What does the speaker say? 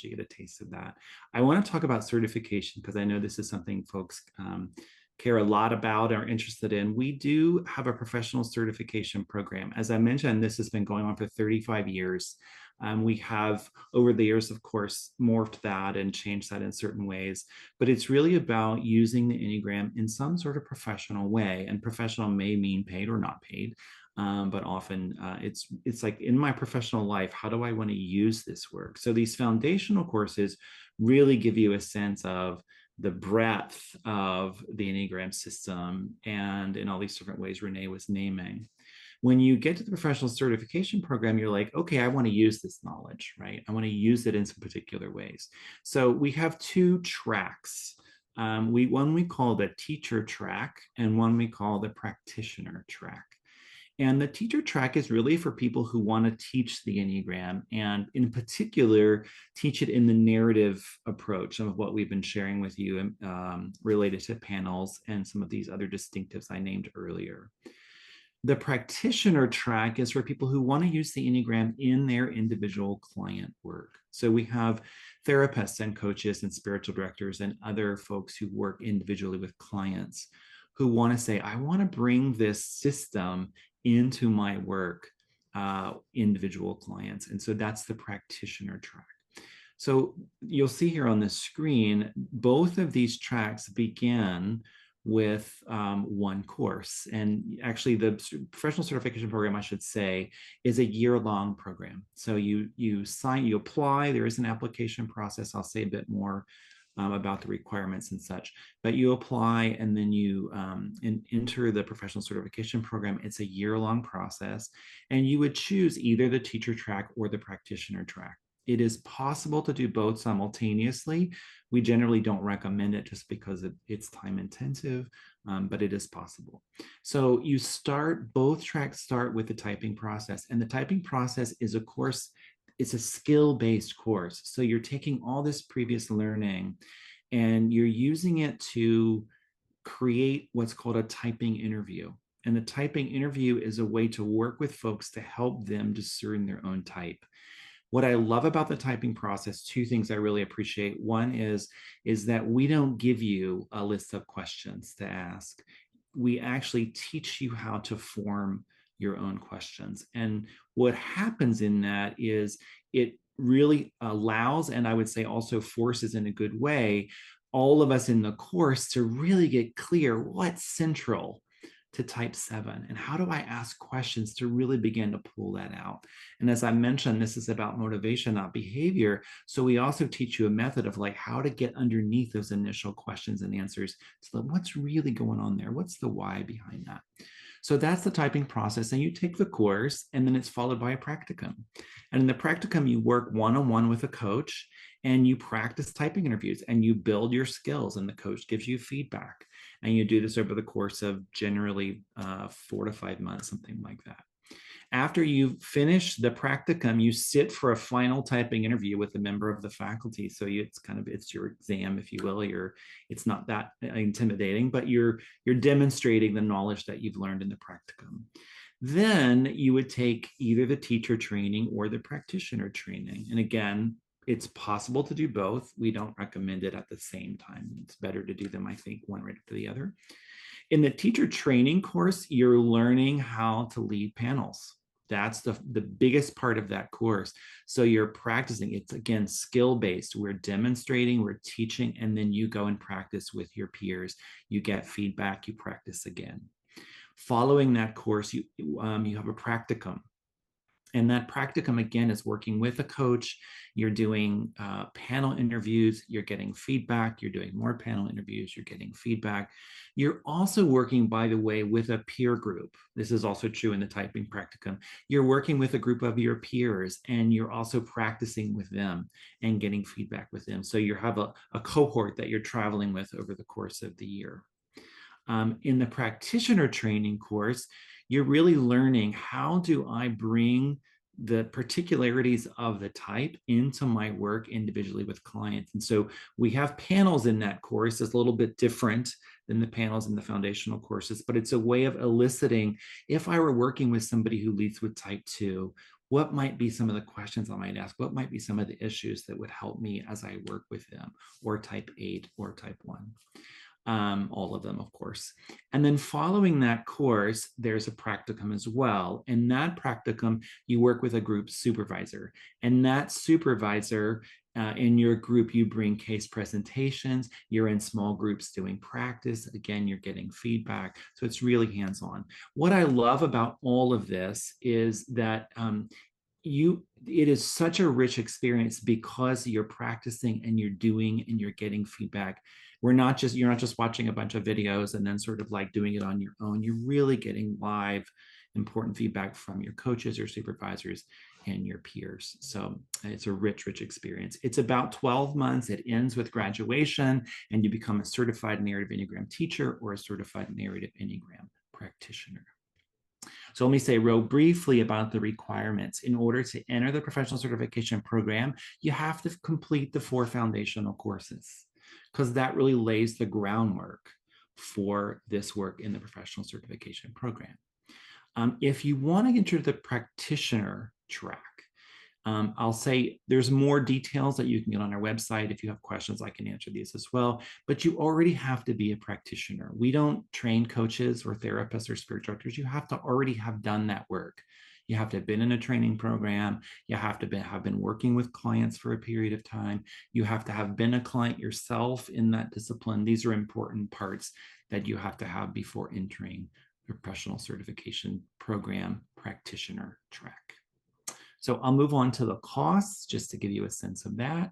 you get a taste of that. I want to talk about certification because I know this is something folks care a lot about, are interested in. We do have a professional certification program. As I mentioned, this has been going on for 35 years. We have, over the years, of course, morphed that and changed that in certain ways, but it's really about using the Enneagram in some sort of professional way. And professional may mean paid or not paid. But often it's like, in my professional life, how do I want to use this work? So these foundational courses really give you a sense of the breadth of the Enneagram system and in all these different ways Renee was naming. When you get to the professional certification program, you're like, okay, I want to use this knowledge, right? I want to use it in some particular ways. So we have two tracks. One we call the teacher track and one we call the practitioner track. And the teacher track is really for people who want to teach the Enneagram, and in particular, teach it in the narrative approach, some of what we've been sharing with you related to panels and some of these other distinctives I named earlier. The practitioner track is for people who want to use the Enneagram in their individual client work. So we have therapists and coaches and spiritual directors and other folks who work individually with clients who want to say, I want to bring this system into my work, individual clients. And so that's the practitioner track. So you'll see here on the screen, both of these tracks begin with one course. And actually the professional certification program, I should say, is a year-long program. So you apply, there is an application process. I'll say a bit more about the requirements and such, but you apply and then you enter the professional certification program. It's a year-long process, and you would choose either the teacher track or the practitioner track. It is possible to do both simultaneously. We generally don't recommend it just because it's time intensive, but it is possible. So you both tracks start with the typing process, and the typing process is a course. It's a skill-based course. So you're taking all this previous learning and you're using it to create what's called a typing interview. And the typing interview is a way to work with folks to help them discern their own type. What I love about the typing process, two things I really appreciate. One is that we don't give you a list of questions to ask. We actually teach you how to form your own questions. And what happens in that is it really allows, and I would say also forces in a good way, all of us in the course to really get clear what's central to type 7 and how do I ask questions to really begin to pull that out. And as I mentioned, this is about motivation, not behavior. So we also teach you a method of like how to get underneath those initial questions and answers to what's really going on there. What's the why behind that? So that's the typing process, and you take the course and then it's followed by a practicum. And in the practicum, you work one-on-one with a coach and you practice typing interviews and you build your skills, and the coach gives you feedback. And you do this over the course of generally 4 to 5 months, something like that. After you finish the practicum, you sit for a final typing interview with a member of the faculty. So it's your exam, if you will. It's not that intimidating, but you're demonstrating the knowledge that you've learned in the practicum. Then you would take either the teacher training or the practitioner training. And again, it's possible to do both. We don't recommend it at the same time. It's better to do them, I think, one right after the other. In the teacher training course, you're learning how to lead panels. That's the biggest part of that course. So you're practicing. It's, again, skill-based. We're demonstrating, we're teaching, and then you go and practice with your peers. You get feedback, you practice again. Following that course, you have a practicum. And that practicum, again, is working with a coach. You're doing panel interviews, you're getting feedback, you're doing more panel interviews, you're getting feedback. You're also working, by the way, with a peer group. This is also true in the typing practicum. You're working with a group of your peers, and you're also practicing with them and getting feedback with them. So you have a cohort that you're traveling with over the course of the year. In the practitioner training course, you're really learning, how do I bring the particularities of the type into my work individually with clients? And so we have panels in that course. It's a little bit different than the panels in the foundational courses, but it's a way of eliciting, if I were working with somebody who leads with type 2, what might be some of the questions I might ask? What might be some of the issues that would help me as I work with them, or type 8 or type 1? All of them, of course. And then following that course, there's a practicum as well. In that practicum, you work with a group supervisor. And that supervisor, in your group, you bring case presentations, you're in small groups doing practice. Again, you're getting feedback. So it's really hands-on. What I love about all of this is that it is such a rich experience because you're practicing and you're doing and you're getting feedback. You're not just watching a bunch of videos and then sort of like doing it on your own. You're really getting live important feedback from your coaches, your supervisors, and your peers. So it's a rich experience. It's about 12 months. It ends with graduation, and you become a certified narrative Enneagram teacher or a certified narrative Enneagram practitioner. So let me say real briefly about the requirements. In order to enter the professional certification program, you have to complete the 4 foundational courses, because that really lays the groundwork for this work in the professional certification program. If you want to enter the practitioner track, I'll say there's more details that you can get on our website. If you have questions, I can answer these as well. But you already have to be a practitioner. We don't train coaches or therapists or spiritual directors. You have to already have done that work. You have to have been in a training program. You have to have been working with clients for a period of time. You have to have been a client yourself in that discipline. These are important parts that you have to have before entering the professional certification program practitioner track. So I'll move on to the costs just to give you a sense of that.